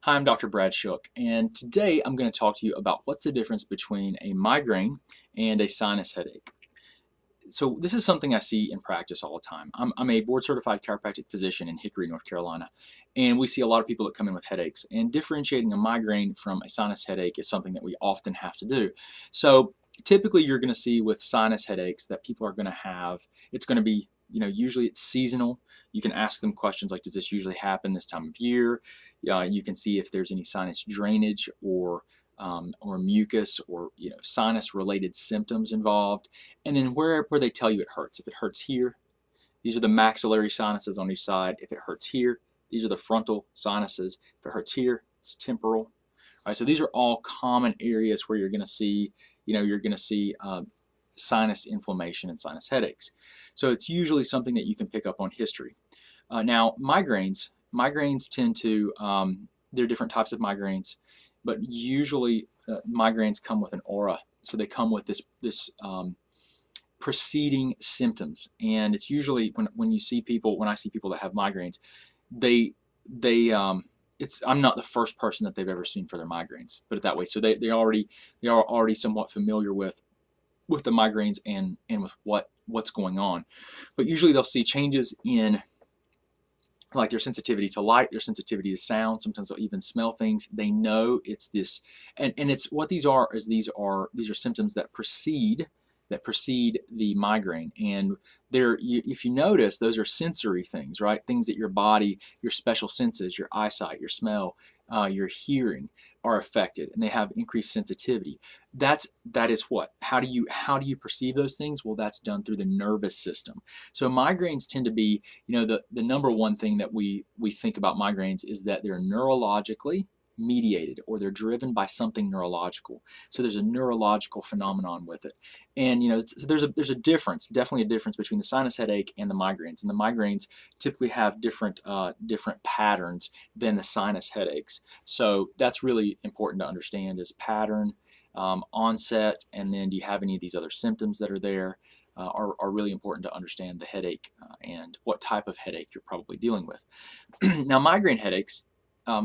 Hi, I'm Dr. Brad Shook, and today I'm going to talk to you about what's the difference between a migraine and a sinus headache. So this is something I see in practice all the time. I'm a board-certified chiropractic physician in Hickory, North Carolina, and we see a lot of people that come in with headaches, and differentiating a migraine from a sinus headache is something that we often have to do. So typically you're going to see with sinus headaches that people are going to have, it's going to be, usually it's seasonal. You can ask them questions like, does this usually happen this time of year? You can see if there's any sinus drainage or mucus or sinus related symptoms involved, and then where they tell you it hurts. If it hurts here, these are the maxillary sinuses on each side. If it hurts here, these are the frontal sinuses. If it hurts here, it's temporal. All right, so these are all common areas where you're going to see sinus inflammation and sinus headaches. So it's usually something that you can pick up on history. Now migraines tend to there are different types of migraines, but usually migraines come with an aura. So they come with this preceding symptoms, and it's usually when I see people that have migraines, I'm not the first person that they've ever seen for their migraines, put it that way. So they are already somewhat familiar with the migraines and with what's going on. But usually they'll see changes in like their sensitivity to light, their sensitivity to sound. Sometimes they'll even smell things. They know it's this, and it's what these are symptoms that precede the migraine. And if you notice, those are sensory things, right? Things that your body, your special senses, your eyesight, your smell, your hearing are affected, and they have increased sensitivity. That is what? How do you perceive those things? Well, that's done through the nervous system. So migraines tend to be, the number one thing that we think about migraines is that they're neurologically mediated, or they're driven by something neurological. So there's a neurological phenomenon with it. And so there's a difference, definitely a difference between the sinus headache and the migraines. And the migraines typically have different patterns than the sinus headaches. So that's really important to understand, is pattern, onset, and then do you have any of these other symptoms that are there, are really important to understand the headache and what type of headache you're probably dealing with. Now migraine headaches,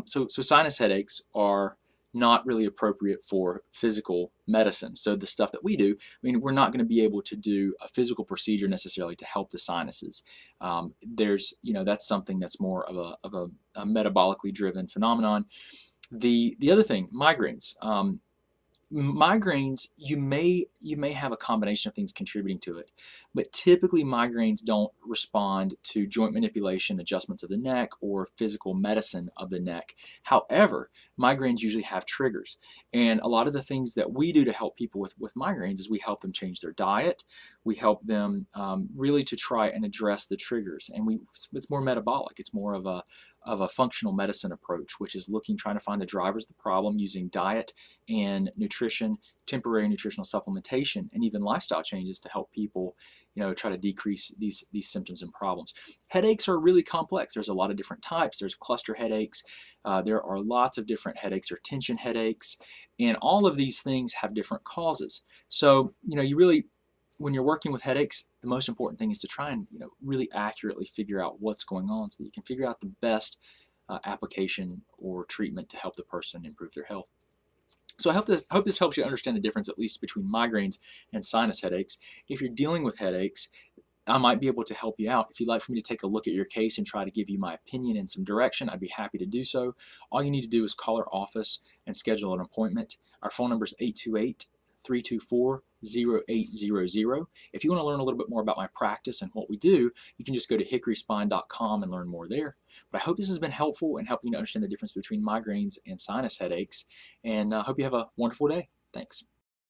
so sinus headaches are not really appropriate for physical medicine. So the stuff that we do, we're not going to be able to do a physical procedure necessarily to help the sinuses. That's something that's more of a metabolically driven phenomenon. The other thing, migraines. Migraines, you may have a combination of things contributing to it, but typically migraines don't respond to joint manipulation, adjustments of the neck, or physical medicine of the neck. However, migraines usually have triggers, and a lot of the things that we do to help people with migraines is we help them change their diet. We help them really to try and address the triggers, and it's more metabolic. It's more of a functional medicine approach, which is trying to find the drivers of the problem using diet and nutrition, temporary nutritional supplementation, and even lifestyle changes to help people, try to decrease these symptoms and problems. Headaches are really complex. There's a lot of different types. There's cluster headaches. There are lots of different headaches, or tension headaches, and all of these things have different causes. So, when you're working with headaches, the most important thing is to try and really accurately figure out what's going on, so that you can figure out the best application or treatment to help the person improve their health. So I hope this helps you understand the difference, at least between migraines and sinus headaches. If you're dealing with headaches, I might be able to help you out. If you'd like for me to take a look at your case and try to give you my opinion and some direction, I'd be happy to do so. All you need to do is call our office and schedule an appointment. Our phone number is 828-324-0800. If you want to learn a little bit more about my practice and what we do, you can just go to hickoryspine.com and learn more there. But I hope this has been helpful in helping you to understand the difference between migraines and sinus headaches, and I hope you have a wonderful day. Thanks.